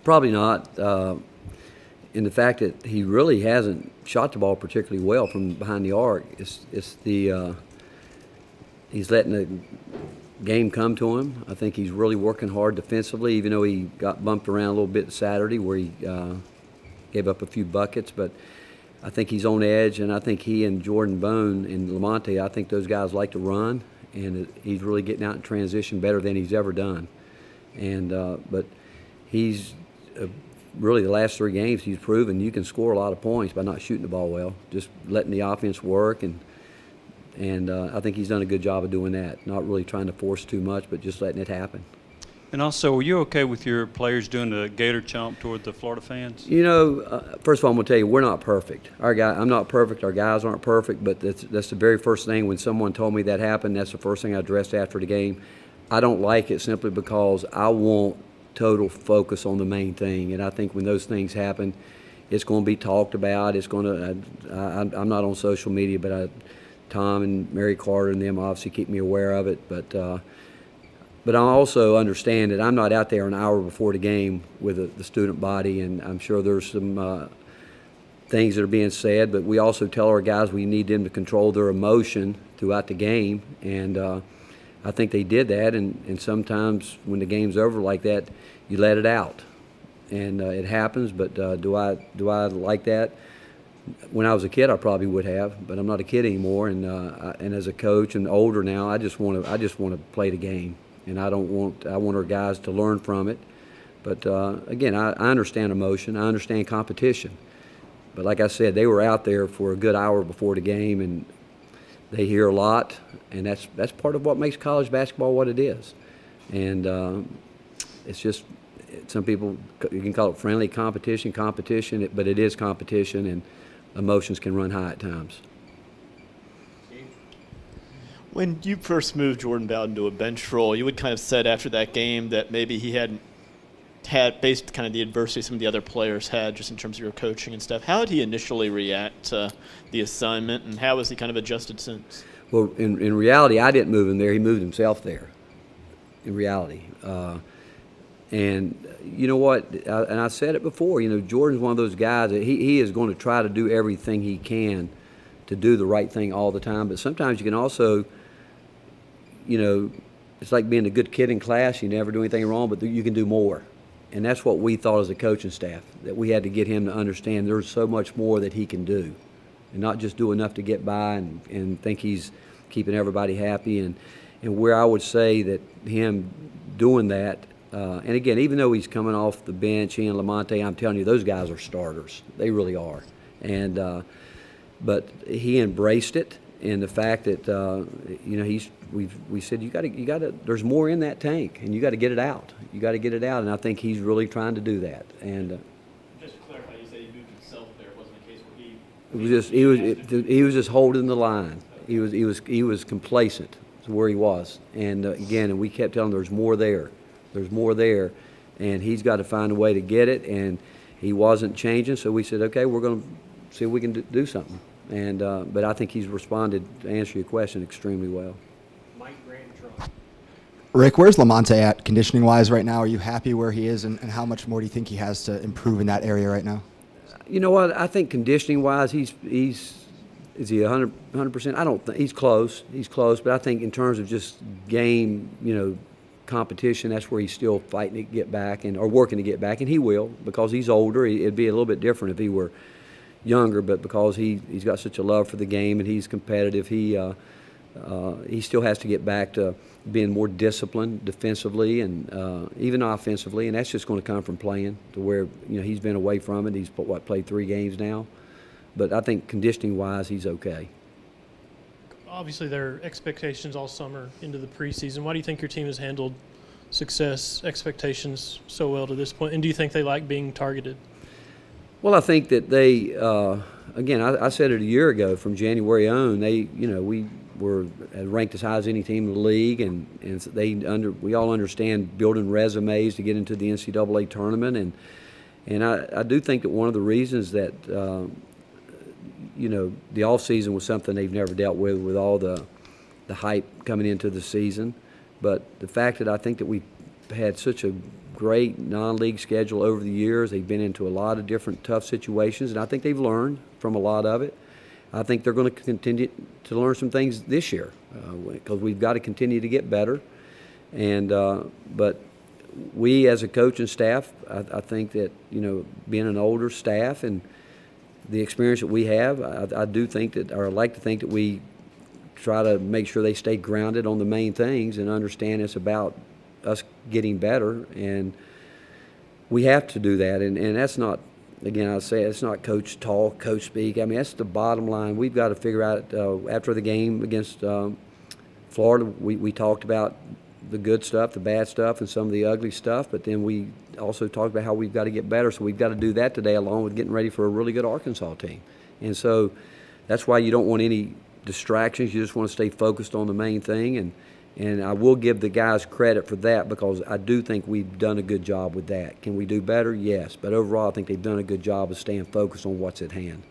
Probably not. In the fact that he really hasn't shot the ball particularly well from behind the arc. It's the he's letting the game come to him. I think he's really working hard defensively, even though he got bumped around a little bit Saturday where he gave up a few buckets. But I think he's on edge, and I think he and Jordan Bone and Lamonte, I think those guys like to run, and he's really getting out in transition better than he's ever done. And but he's really the last 3 games he's proven you can score a lot of points by not shooting the ball well, just letting the offense work, and I think he's done a good job of doing that, not really trying to force too much, but just letting it happen. And also, were you okay with your players doing the Gator chomp toward the Florida fans? You know, first of all, I'm going to tell you, we're not perfect. I'm not perfect. Our guys aren't perfect, but that's the very first thing. When someone told me that happened, that's the first thing I addressed after the game. I don't like it simply because I want total focus on the main thing, and I think when those things happen, it's going to be talked about. It's going to. I'm not on social media, but Tom and Mary Carter and them obviously keep me aware of it, but I also understand that I'm not out there an hour before the game with the student body, and I'm sure there's some things that are being said, but we also tell our guys we need them to control their emotion throughout the game, and I think they did that, and sometimes when the game's over like that, you let it out, and it happens, but do I like that? When I was a kid, I probably would have, but I'm not a kid anymore, and as a coach and older now, I just want to play the game. And I want our guys to learn from it. But again, I understand emotion. I understand competition. But like I said, they were out there for a good hour before the game, and they hear a lot, and that's part of what makes college basketball what it is. And it's just some people, you can call it friendly competition, but it is competition, and emotions can run high at times. When you first moved Jordan Bowden to a bench role, you had kind of said after that game that maybe he hadn't had faced kind of the adversity some of the other players had just in terms of your coaching and stuff. How did he initially react to the assignment, and how has he kind of adjusted since? Well, in reality, I didn't move him there. He moved himself there, in reality. And you know what? And I said it before, you know, Jordan's one of those guys that he is going to try to do everything he can to do the right thing all the time. But sometimes you can also, you know, it's like being a good kid in class. You never do anything wrong, but you can do more. And that's what we thought as a coaching staff, that we had to get him to understand there's so much more that he can do, and not just do enough to get by and think he's keeping everybody happy. And where I would say that him doing that, and again, even though he's coming off the bench, he and Lamonte, I'm telling you, those guys are starters. They really are. And but he embraced it, and the fact that you know, we said you got to there's more in that tank, and you got to get it out. You got to get it out, and I think he's really trying to do that. And Just to clarify, you said he moved himself there. It wasn't a case where he was just holding the line. He was complacent to where he was, and again, and we kept telling him there's more there. There's more there, and he's got to find a way to get it, and he wasn't changing, so we said, okay, we're going to see if we can do something. And but I think he's responded, to answer your question, extremely well. Mike Grant. Rick, where's Lamonte at conditioning-wise right now? Are you happy where he is, and how much more do you think he has to improve in that area right now? You know what? I think conditioning-wise, is he 100%? I don't think he's close. He's close, but I think in terms of just game, you know, competition, that's where he's still fighting to get back or working to get back, and he will, because he's older. It'd be a little bit different if he were younger, but because he's got such a love for the game and he's competitive, he still has to get back to being more disciplined defensively and even offensively, and that's just going to come from playing to where, you know, he's been away from it. He's played 3 games now, but I think conditioning-wise, he's okay. Obviously, there are expectations all summer into the preseason. Why do you think your team has handled success expectations so well to this point? And do you think they like being targeted? Well, I think that they, again, I said it a year ago. From January on, we were ranked as high as any team in the league, and we all understand building resumes to get into the NCAA tournament, and I do think that one of the reasons that the off season was something they've never dealt with all the hype coming into the season, but the fact that I think that we had such a great non-league schedule over the years. They've been into a lot of different tough situations, and I think they've learned from a lot of it. I think they're going to continue to learn some things this year because we've got to continue to get better. And but we, as a coach and staff, I think that, you know, being an older staff and the experience that we have, I do think that, or I like to think that we try to make sure they stay grounded on the main things and understand it's about us getting better, and we have to do that. And that's not, again, I say it's not coach talk, coach speak. I mean, that's the bottom line. We've got to figure out after the game against Florida, we talked about the good stuff, the bad stuff, and some of the ugly stuff, but then we also talked about how we've got to get better. So we've got to do that today along with getting ready for a really good Arkansas team. And so that's why you don't want any distractions. You just want to stay focused on the main thing. And I will give the guys credit for that because I do think we've done a good job with that. Can we do better? Yes. But overall, I think they've done a good job of staying focused on what's at hand.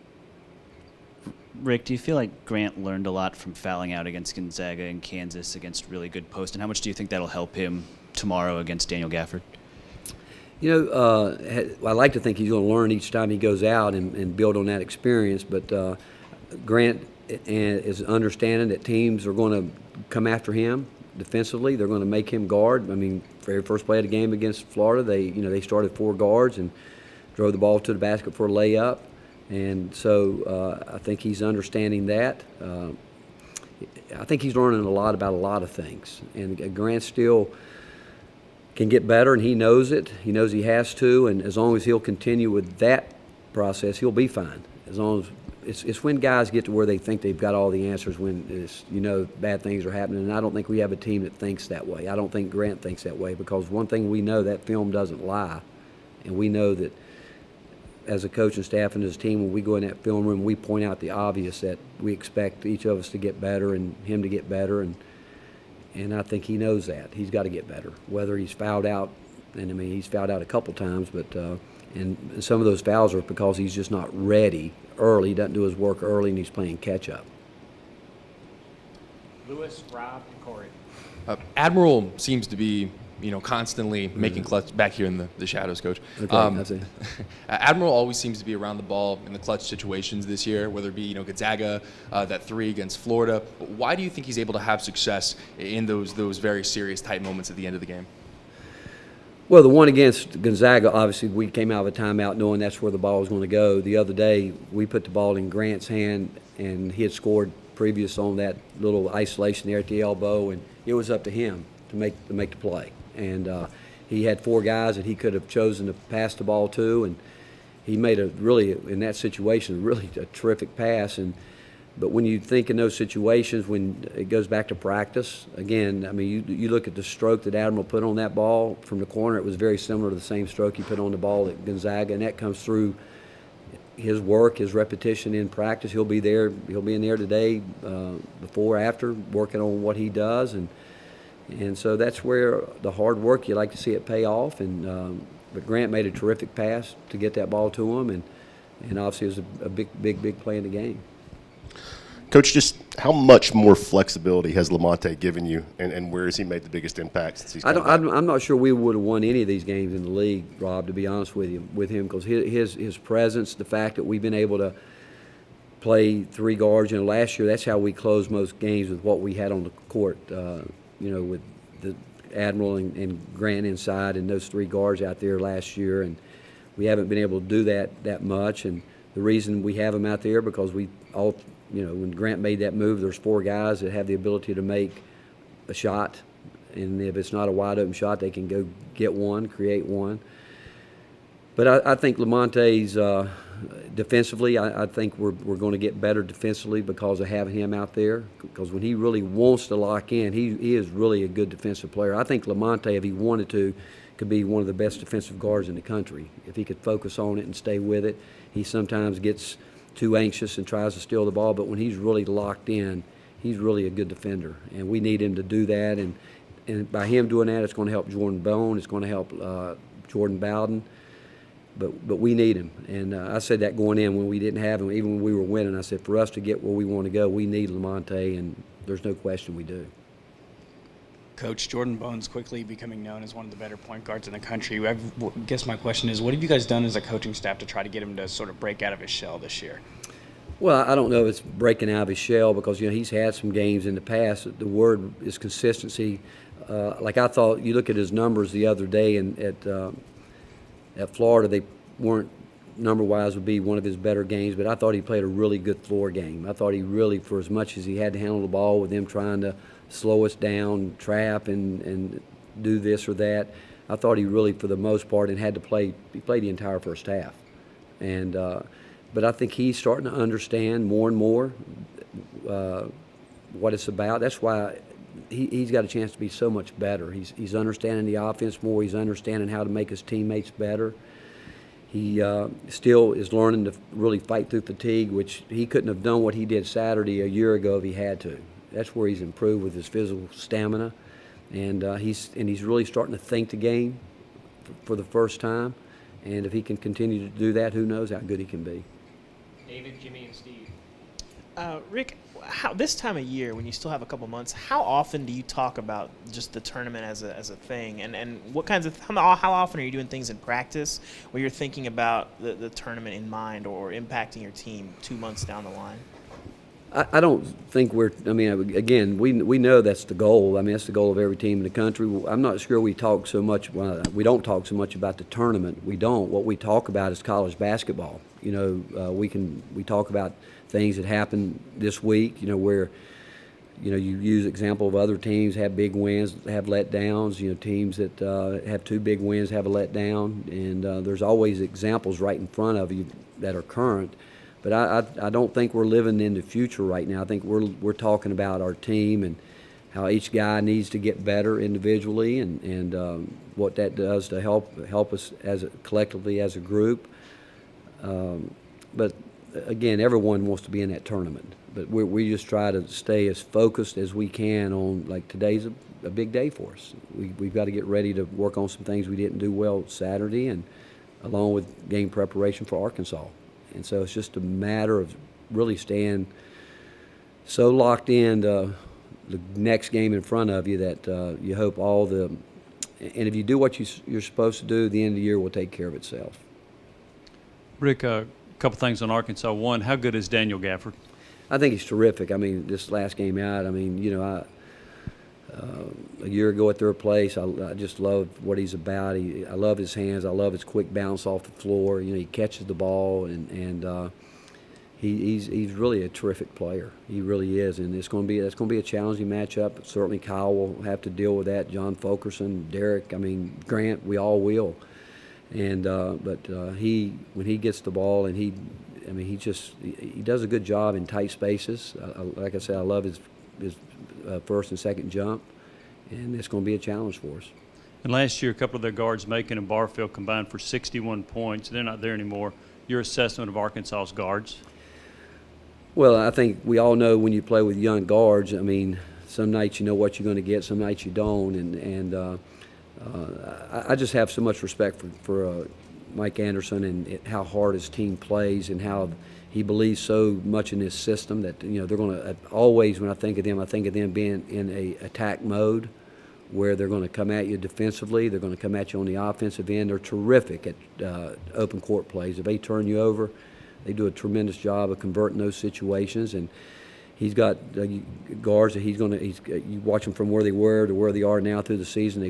Rick, do you feel like Grant learned a lot from fouling out against Gonzaga and Kansas against really good post? And how much do you think that'll help him tomorrow against Daniel Gafford? You know, I like to think he's going to learn each time he goes out and build on that experience. But Grant is understanding that teams are going to come after him defensively. They're going to make him guard. I mean, very first play of the game against Florida, they started 4 guards and drove the ball to the basket for a layup. And so I think he's understanding that. I think he's learning a lot about a lot of things. And Grant still can get better, and he knows it. He knows he has to, and as long as he'll continue with that process, he'll be fine. As long as it's when guys get to where they think they've got all the answers, when bad things are happening. And I don't think we have a team that thinks that way. I don't think Grant thinks that way because one thing we know, that film doesn't lie, and we know that as a coach and staff and as a team, when we go in that film room, we point out the obvious, that we expect each of us to get better and him to get better, and I think he knows that. He's got to get better. Whether he's fouled out, and I mean, he's fouled out a couple times, but and some of those fouls are because he's just not ready early. He doesn't do his work early, and he's playing catch-up. Lewis, Rob, and Corey. Admiral seems to be, constantly making clutch back here in the shadows, Coach. Okay, that's it. Admiral always seems to be around the ball in the clutch situations this year, whether it be Gonzaga, that 3 against Florida. Why do you think he's able to have success in those very serious tight moments at the end of the game? Well, the one against Gonzaga, obviously, we came out of a timeout knowing that's where the ball was going to go. The other day, we put the ball in Grant's hand, and he had scored previous on that little isolation there at the elbow, and it was up to him to make the play. And he had 4 guys that he could have chosen to pass the ball to, and he made in that situation, really a terrific pass. But when you think in those situations, when it goes back to practice, again, I mean, you look at the stroke that Admiral put on that ball from the corner, it was very similar to the same stroke he put on the ball at Gonzaga, and that comes through his work, his repetition in practice. He'll be there. He'll be in there today, before, after, working on what he does, and so that's where the hard work, you like to see it pay off. But Grant made a terrific pass to get that ball to him, and obviously it was a big play in the game. Coach, just how much more flexibility has Lamonte given you, and where has he made the biggest impact since he's come back? I'm not sure we would have won any of these games in the league, Rob, to be honest with him, because his presence, the fact that we've been able to play 3 guards. Last year, that's how we closed most games, with what we had on the court, with the Admiral and Grant inside and those 3 guards out there last year. And we haven't been able to do that much. And the reason we have them out there because we all – when Grant made that move, there's 4 guys that have the ability to make a shot, and if it's not a wide open shot, they can go get one, create one. But I think Lamonte's defensively, I think we're going to get better defensively because of having him out there. Because when he really wants to lock in, he is really a good defensive player. I think Lamonte, if he wanted to, could be one of the best defensive guards in the country if he could focus on it and stay with it. He sometimes gets too anxious and tries to steal the ball, but when he's really locked in, he's really a good defender, and we need him to do that. And by him doing that, it's going to help Jordan Bone, it's going to help Jordan Bowden, but we need him. And I said that going in when we didn't have him, even when we were winning. I said, for us to get where we want to go, we need Lamonte, and there's no question we do. Coach, Jordan Bone's quickly becoming known as one of the better point guards in the country. I guess my question is, what have you guys done as a coaching staff to try to get him to sort of break out of his shell this year? Well, I don't know if it's breaking out of his shell because, he's had some games in the past. The word is consistency. Like I thought, you look at his numbers the other day at Florida, they weren't number-wise would be one of his better games, but I thought he played a really good floor game. I thought he really, for as much as he had to handle the ball with them trying to slow us down, trap, and do this or that, I thought he really, for the most part, and had to play. He played the entire first half, and but I think he's starting to understand more and more what it's about. That's why he's got a chance to be so much better. He's understanding the offense more. He's understanding how to make his teammates better. He still is learning to really fight through fatigue, which he couldn't have done what he did Saturday a year ago if he had to. That's where he's improved with his physical stamina, and he's really starting to think the game for the first time. And if he can continue to do that, who knows how good he can be. David, Jimmy, and Steve. Rick, this time of year, when you still have a couple months, how often do you talk about just the tournament as a thing? And what kinds of how often are you doing things in practice where you're thinking about the tournament in mind or impacting your team 2 months down the line? I don't think again, we know that's the goal. That's the goal of every team in the country. I'm not sure we talk so much. We don't talk so much about the tournament. We don't. What we talk about is college basketball. We talk about things that happened this week. Where you use example of other teams have big wins, have letdowns. Teams that have 2 big wins have a letdown, and there's always examples right in front of you that are current. But I don't think we're living in the future right now. I think we're talking about our team and how each guy needs to get better individually and what that does to help us collectively as a group. But again, everyone wants to be in that tournament. But we just try to stay as focused as we can on, like, today's a big day for us. We've got to get ready to work on some things we didn't do well Saturday, and along with game preparation for Arkansas. And so it's just a matter of really staying so locked in to the next game in front of you that you hope and if you do what you're supposed to do, the end of the year will take care of itself. Rick, a couple things on Arkansas. One, how good is Daniel Gafford? I think he's terrific. This last game out, a year ago at their place, I just love what he's about. I love his hands. I love his quick bounce off the floor. He catches the ball, and he's really a terrific player. He really is, and that's going to be a challenging matchup. Certainly, Kyle will have to deal with that. John Fulkerson, Derek, Grant, we all will. And but when he gets the ball, and he does a good job in tight spaces. Like I said, I love his first and second jump, and it's going to be a challenge for us. And last year, a couple of their guards, Macon and Barfield, combined for 61 points. They're not there anymore. Your assessment of Arkansas's guards? Well, I think we all know when you play with young guards, some nights you know what you're going to get, some nights you don't, and I just have so much respect for Mike Anderson and how hard his team plays and how he believes so much in his system that they're going to always, when I think of them being in a attack mode where they're going to come at you defensively, they're going to come at you on the offensive end. They're terrific at open court plays. If they turn you over, they do a tremendous job of converting those situations. And he's got guards that you watch them from where they were to where they are now through the season.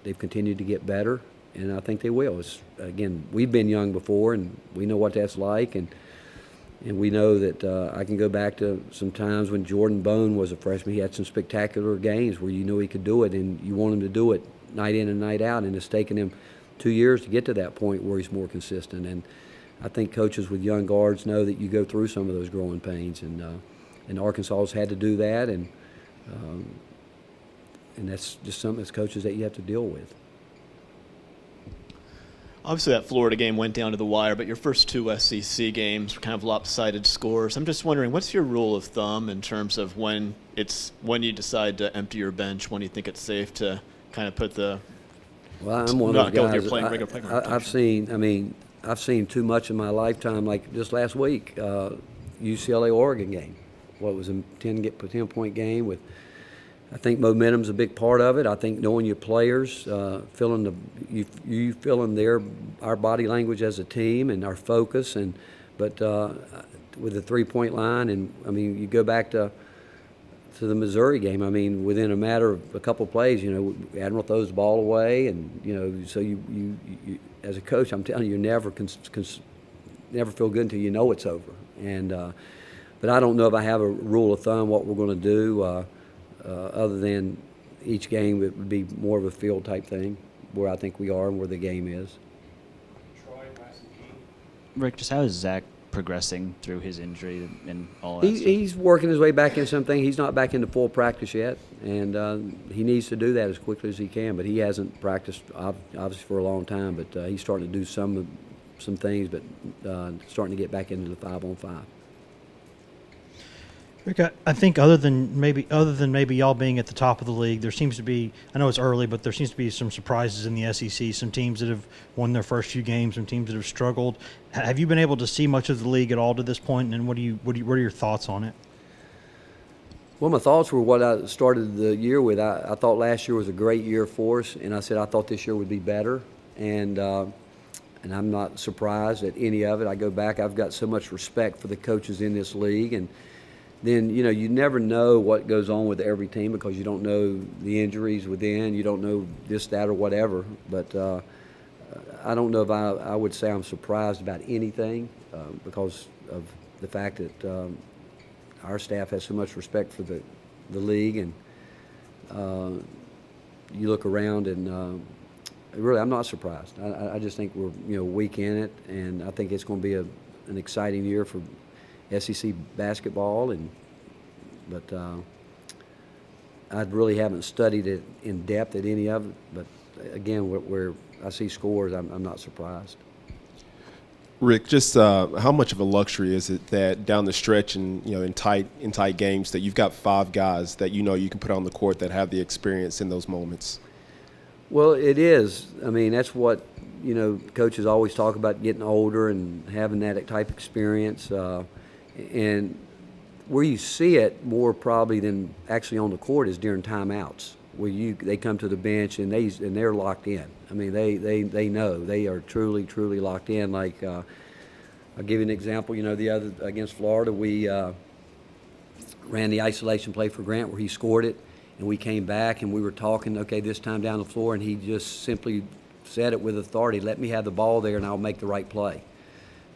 They've continued to get better, and I think they will. Again, we've been young before, and we know what that's like, and we know that I can go back to some times when Jordan Bone was a freshman. He had some spectacular games where you knew he could do it, and you want him to do it night in and night out, and it's taken him 2 years to get to that point where he's more consistent. And I think coaches with young guards know that you go through some of those growing pains, and Arkansas has had to do that, and that's just something as coaches that you have to deal with. Obviously, that Florida game went down to the wire, but your first 2 SEC games were kind of lopsided scores. I'm just wondering, what's your rule of thumb in terms of when you decide to empty your bench, when you think it's safe to kind of put the Well, I'm one of those guys. I've seen too much in my lifetime. Like just last week, UCLA Oregon game. What was a 10-point game with I think momentum's a big part of it. I think knowing your players, you feeling our body language as a team and our focus, but with the 3-point line, and I mean, you go back to the Missouri game. I mean, within a matter of a couple plays, Admiral throws the ball away, and so you as a coach, I'm telling you, you never never feel good until you know it's over. And but I don't know if I have a rule of thumb what we're going to do. Other than each game, it would be more of a field type thing, where I think we are and where the game is. Rick, just how is Zach progressing through his injury and all that stuff? He's working his way back into something. He's not back into full practice yet, and he needs to do that as quickly as he can. But he hasn't practiced obviously for a long time. But he's starting to do some things, but starting to get back into the 5-on-5. Rick, I think other than maybe y'all being at the top of the league, there seems to be, I know it's early, but there seems to be some surprises in the SEC, some teams that have won their first few games, some teams that have struggled. Have you been able to see much of the league at all to this point, and what are your thoughts on it? Well, my thoughts were what I started the year with. I thought last year was a great year for us, and I said I thought this year would be better, and I'm not surprised at any of it. I go back, I've got so much respect for the coaches in this league, and then, you never know what goes on with every team because you don't know the injuries within, you don't know this, that, or whatever. But I don't know if I would say I'm surprised about anything because of the fact that our staff has so much respect for the league. And you look around and really I'm not surprised. I just think we're weak in it, and I think it's going to be an exciting year for SEC basketball, but I really haven't studied it in depth at any of it. But again, where I see scores, I'm not surprised. Rick, just how much of a luxury is it that down the stretch and in tight games that you've got 5 guys that you can put on the court that have the experience in those moments? Well, it is. I mean, that's what coaches always talk about, getting older and having that type of experience. And where you see it more probably than actually on the court is during timeouts, where they come to the bench and they're locked in. I mean, they know they are truly locked in. Like I'll give you an example. The other against Florida, we ran the isolation play for Grant where he scored it, and we came back and we were talking. Okay, this time down the floor, and he just simply said it with authority. Let me have the ball there, and I'll make the right play.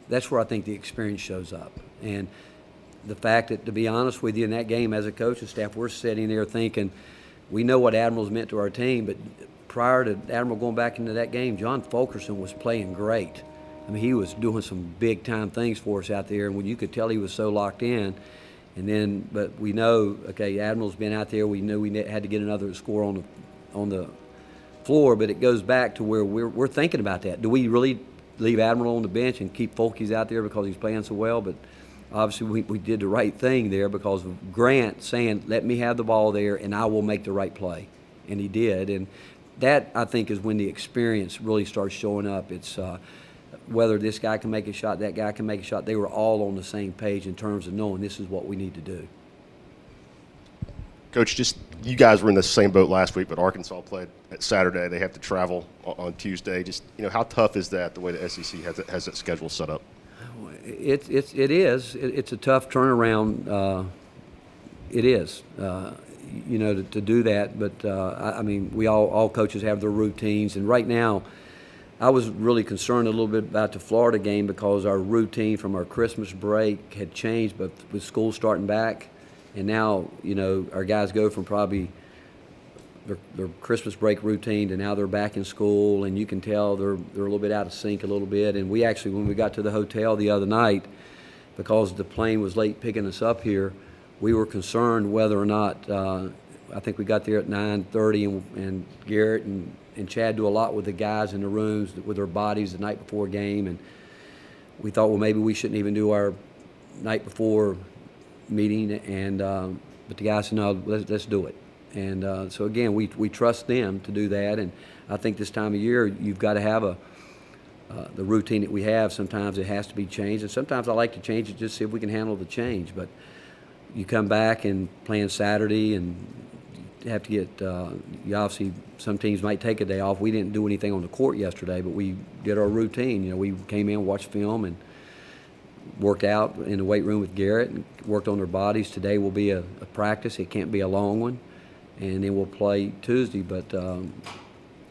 That's where I think the experience shows up. And the fact that, to be honest with you, in that game as a coaching staff, we're sitting there thinking, we know what Admiral's meant to our team, but prior to Admiral going back into that game, John Fulkerson was playing great. I mean, he was doing some big-time things for us out there, and when you could tell he was so locked in. And then, but we know, okay, Admiral's been out there. We knew we had to get another score on the floor, but it goes back to where we're thinking about that. Do we really leave Admiral on the bench and keep Fulkes out there because he's playing so well? But obviously we did the right thing there because of Grant saying, let me have the ball there and I will make the right play. And he did. And that, I think, is when the experience really starts showing up. It's whether this guy can make a shot, that guy can make a shot. They were all on the same page in terms of knowing this is what we need to do. Coach, just you guys were in the same boat last week, but Arkansas played at Saturday. They have to travel on Tuesday. Just how tough is that, the way the SEC has its schedule set up? It is. It's a tough turnaround. It is. To do that. But I mean, we all coaches have their routines, and right now, I was really concerned a little bit about the Florida game because our routine from our Christmas break had changed, but with school starting back. And now, our guys go from probably their Christmas break routine to now they're back in school, and you can tell they're a little bit out of sync a little bit. And we actually, when we got to the hotel the other night, because the plane was late picking us up here, we were concerned whether or not, I think we got there at 9:30, and Garrett and Chad do a lot with the guys in the rooms with their bodies the night before game. And we thought, well, maybe we shouldn't even do our night before meeting, and but the guys said, no, let's do it. And so again, we trust them to do that, and I think this time of year you've got to have the routine that we have. Sometimes it has to be changed, and sometimes I like to change it just to see if we can handle the change. But you come back and playing Saturday, and have to get, you obviously, some teams might take a day off. We didn't do anything on the court yesterday, but we did our routine. You know, we came in, watched film, and worked out in the weight room with Garrett and worked on their bodies. Today will be a practice. It can't be a long one. And then we'll play Tuesday. But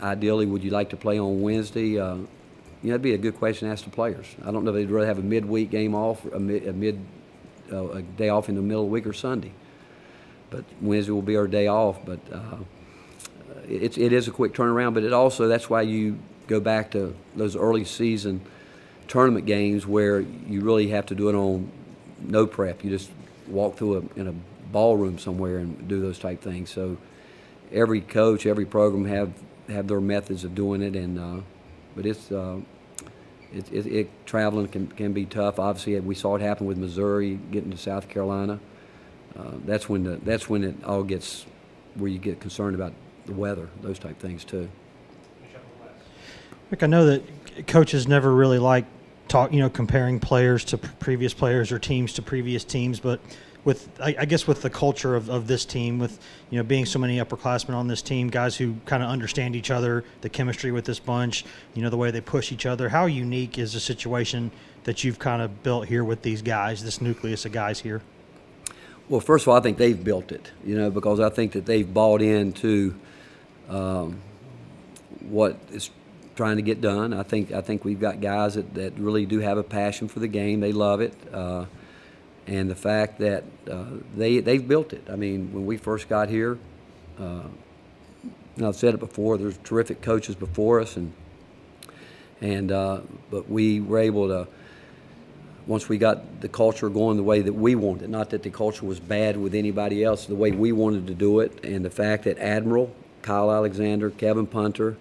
ideally, would you like to play on Wednesday? You know, that'd be a good question to ask the players. I don't know if they'd rather have a midweek game off, a day off in the middle of the week or Sunday. But Wednesday will be our day off. But it is a quick turnaround. But it also, that's why you go back to those early season tournament games where you really have to do it on no prep. You just walk through in a ballroom somewhere and do those type things. So every coach, every program have their methods of doing it, and but traveling can be tough. Obviously, we saw it happen with Missouri getting to South Carolina. That's when it all gets where you get concerned about the weather, those type things too. Rick, I know that coaches never really like comparing players to previous players or teams to previous teams, but I guess with the culture of this team, with being so many upperclassmen on this team, guys who kind of understand each other, the chemistry with this bunch, the way they push each other, how unique is the situation that you've kind of built here with these guys, this nucleus of guys here? Well, first of all, I think they've built it, because I think that they've bought into what is trying to get done. I think we've got guys that really do have a passion for the game. They love it. And the fact that they've built it. I mean, when we first got here, and I've said it before, there's terrific coaches before us, but we were able to, once we got the culture going the way that we wanted, not that the culture was bad with anybody else, the way we wanted to do it, and the fact that Admiral, Kyle Alexander, Kevin Punter,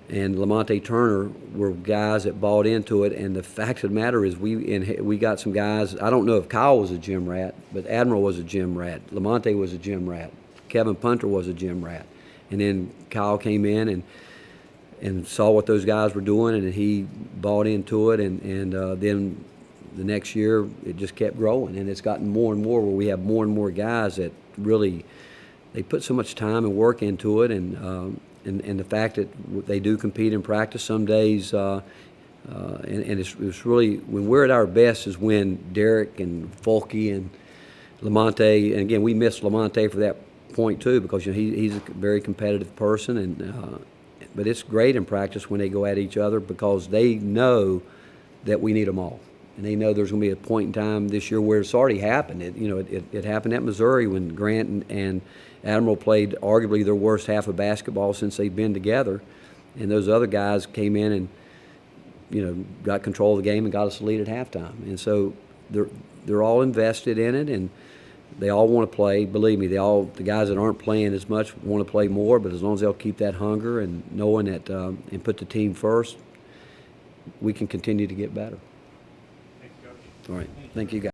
and Lamonte Turner were guys that bought into it. And the fact of the matter is we got some guys. I don't know if Kyle was a gym rat, but Admiral was a gym rat. Lamonte was a gym rat. Kevin Punter was a gym rat. And then Kyle came in and saw what those guys were doing, and he bought into it. And then the next year it just kept growing, and it's gotten more and more where we have more and more guys that really they put so much time and work into it. And the fact that they do compete in practice some days, and it's really, when we're at our best is when Derek and Fulke and Lamonte, and again, we miss Lamonte for that point too, because he's a very competitive person, but it's great in practice when they go at each other, because they know that we need them all. And they know there's going to be a point in time this year where it's already happened. It happened at Missouri when Grant and Admiral played arguably their worst half of basketball since they've been together, and those other guys came in and got control of the game and got us the lead at halftime. And so they're all invested in it, and they all want to play. Believe me, the guys that aren't playing as much want to play more, but as long as they'll keep that hunger and knowing that and put the team first, we can continue to get better. All right. Thank you, guys.